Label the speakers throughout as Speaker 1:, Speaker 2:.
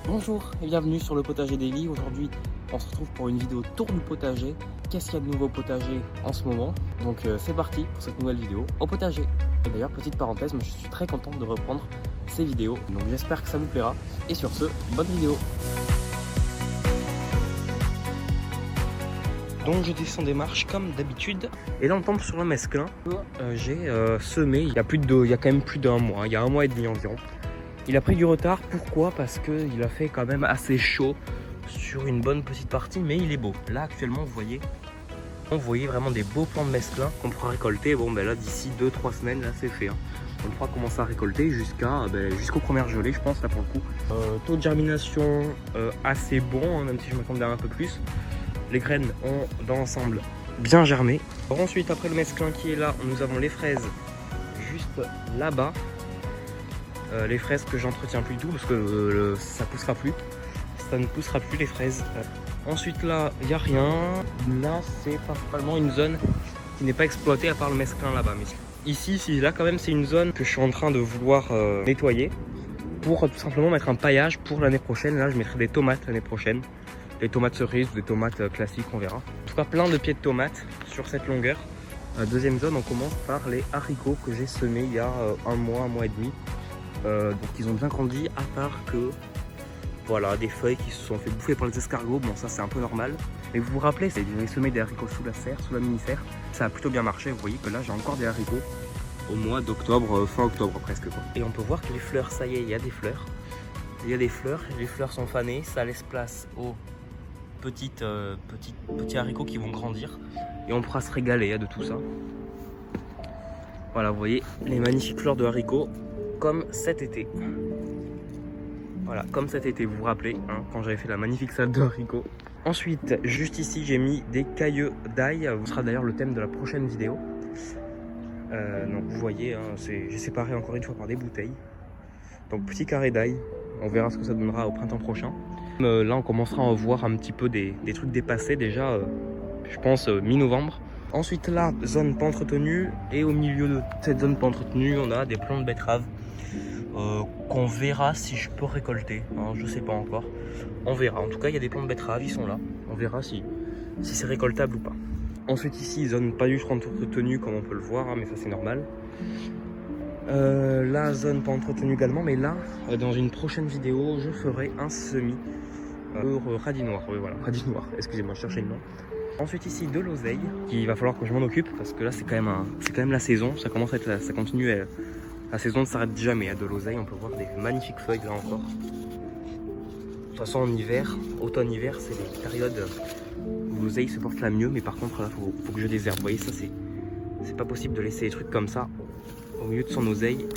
Speaker 1: Bonjour et bienvenue sur le potager daily. Aujourd'hui on se retrouve pour une vidéo tour du potager. Qu'est-ce qu'il y a de nouveau au potager en ce moment? Donc c'est parti pour cette nouvelle vidéo au potager. Et d'ailleurs petite parenthèse, moi je suis très content de reprendre ces vidéos. Donc j'espère que ça vous plaira. Et sur ce, bonne vidéo. Donc je descends des marches comme d'habitude. Et là on tombe sur le mesclin. J'ai semé il y a quand même plus d'un mois, il y a un mois et demi environ. Il a pris du retard, pourquoi? Parce qu'il a fait quand même assez chaud sur une bonne petite partie, mais il est beau. Là actuellement vous voyez vraiment des beaux plants de mesclin qu'on pourra récolter. Bon ben là d'ici 2-3 semaines là c'est fait. On pourra commencer à récolter jusqu'aux premières gelées je pense là pour le coup. Taux de germination assez bon, même si je m'attendais à un peu plus. Les graines ont dans l'ensemble bien germé. Ensuite après le mesclin qui est là, nous avons les fraises juste là-bas. Les fraises que j'entretiens plus du tout parce que ça poussera plus. Ça ne poussera plus les fraises. Ensuite là, il n'y a rien. Là, c'est principalement une zone qui n'est pas exploitée à part le mesclin là-bas. Mais ici, là quand même, c'est une zone que je suis en train de vouloir nettoyer pour tout simplement mettre un paillage pour l'année prochaine. Là, je mettrai des tomates l'année prochaine. Des tomates cerises, des tomates classiques, on verra. En tout cas, plein de pieds de tomates sur cette longueur. Deuxième zone, on commence par les haricots que j'ai semés il y a un mois et demi. Donc ils ont bien grandi, à part que voilà, des feuilles qui se sont fait bouffer par les escargots. Bon, ça c'est un peu normal, mais vous vous rappelez, j'avais semé des haricots sous la serre, sous la mini-serre. Ça a plutôt bien marché. Vous voyez que là j'ai encore des haricots au mois d'octobre, fin octobre presque quoi. Et on peut voir que les fleurs, ça y est, il y a des fleurs. Il y a des fleurs, les fleurs sont fanées, ça laisse place aux petits haricots qui vont grandir et on pourra se régaler de tout ça. Voilà, vous voyez les magnifiques fleurs de haricots comme cet été. Voilà, comme cet été, vous vous rappelez, quand j'avais fait la magnifique salade de haricots. Ensuite, juste ici, j'ai mis des cailleux d'ail. Ce sera d'ailleurs le thème de la prochaine vidéo. Donc vous voyez, j'ai séparé encore une fois par des bouteilles. Donc petit carré d'ail, on verra ce que ça donnera au printemps prochain. Là, on commencera à voir un petit peu des trucs dépassés déjà, je pense mi-novembre. Ensuite là, zone pas entretenue, et au milieu de cette zone pas entretenue, on a des plants de betteraves qu'on verra si je peux récolter, je sais pas encore, on verra. En tout cas il y a des plants de betteraves, ils sont là, on verra si c'est récoltable ou pas. Ensuite ici, zone pas du tout entretenue comme on peut le voir, mais ça c'est normal. La zone pas entretenue également, mais là, dans une prochaine vidéo, je ferai un semis radis noir, voilà, radis noir, excusez-moi, je cherchais le nom. Ensuite ici de l'oseille, qu'il va falloir que je m'en occupe parce que là c'est quand même la saison, ça commence à être, ça continue, la saison ne s'arrête jamais de l'oseille. On peut voir des magnifiques feuilles là encore. De toute façon en hiver, automne-hiver, c'est les périodes où l'oseille se porte la mieux, mais par contre là faut que je désherbe. Vous voyez, ça c'est pas possible de laisser des trucs comme ça au milieu de son oseille.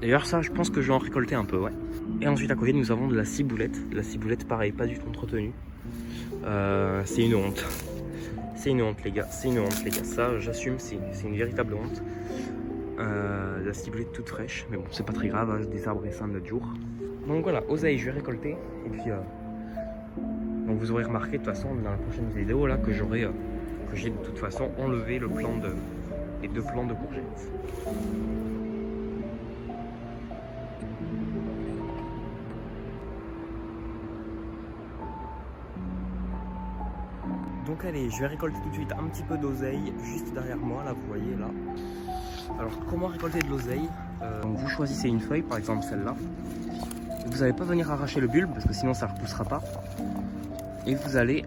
Speaker 1: D'ailleurs ça je pense que je vais en récolter un peu, ouais. Et ensuite à côté nous avons de la ciboulette. La ciboulette pareil, pas du tout entretenue. C'est une honte. C'est une honte les gars, c'est une honte les gars. Ça j'assume, c'est une véritable honte. La ciboulette toute fraîche, mais bon c'est pas très grave, je désherberai ça un autre jour. Donc voilà, oseille je vais récolter. Et puis donc vous aurez remarqué de toute façon dans la prochaine vidéo là que j'ai de toute façon enlevé les 2 plants de courgettes. Donc allez, je vais récolter tout de suite un petit peu d'oseille juste derrière moi, là vous voyez là. Alors comment récolter de l'oseille? Donc vous choisissez une feuille, par exemple celle-là. Vous n'allez pas venir arracher le bulbe parce que sinon ça ne repoussera pas. Et vous allez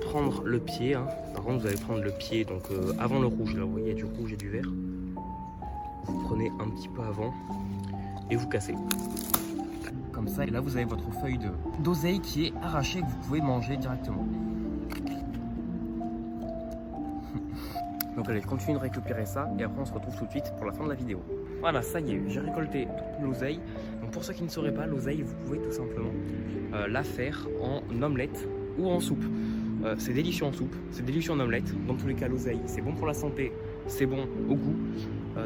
Speaker 1: prendre le pied, par contre vous allez prendre le pied donc avant le rouge, là vous voyez il y a du rouge et du vert. Vous prenez un petit peu avant et vous cassez. Comme ça, et là vous avez votre feuille d'oseille qui est arrachée, que vous pouvez manger directement. Donc allez, je continue de récupérer ça et après on se retrouve tout de suite pour la fin de la vidéo. Voilà, ça y est, j'ai récolté toute l'oseille. Donc pour ceux qui ne sauraient pas, l'oseille, vous pouvez tout simplement la faire en omelette ou en soupe. C'est délicieux en soupe, c'est délicieux en omelette. Dans tous les cas, l'oseille, c'est bon pour la santé, c'est bon au goût.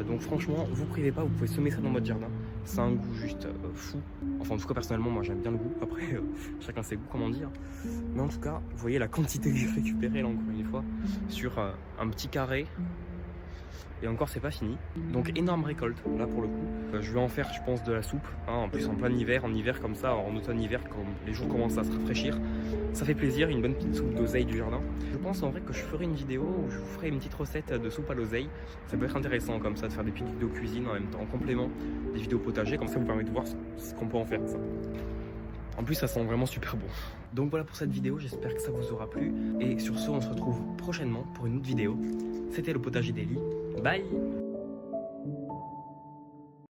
Speaker 1: Donc franchement, vous privez pas, vous pouvez semer ça dans votre jardin. C'est un goût juste fou. Enfin en tout cas personnellement, moi j'aime bien le goût. Après, chacun ses goûts, comment dire. Mais en tout cas, vous voyez la quantité que j'ai récupérée là encore une fois sur un petit carré. Et encore c'est pas fini. Donc énorme récolte là pour le coup. Je vais en faire je pense de la soupe, hein, en plus en plein hiver, en hiver comme ça, en automne-hiver quand les jours commencent à se rafraîchir. Ça fait plaisir, une bonne petite soupe d'oseille du jardin. Je pense en vrai que je ferai une vidéo où je vous ferai une petite recette de soupe à l'oseille. Ça peut être intéressant comme ça de faire des petites vidéos cuisine en même temps, en complément des vidéos potager, comme ça vous permet de voir ce qu'on peut en faire ça. En plus ça sent vraiment super bon. Donc voilà pour cette vidéo, j'espère que ça vous aura plu. Et sur ce on se retrouve prochainement pour une autre vidéo. C'était le potager d'Eli. Bye!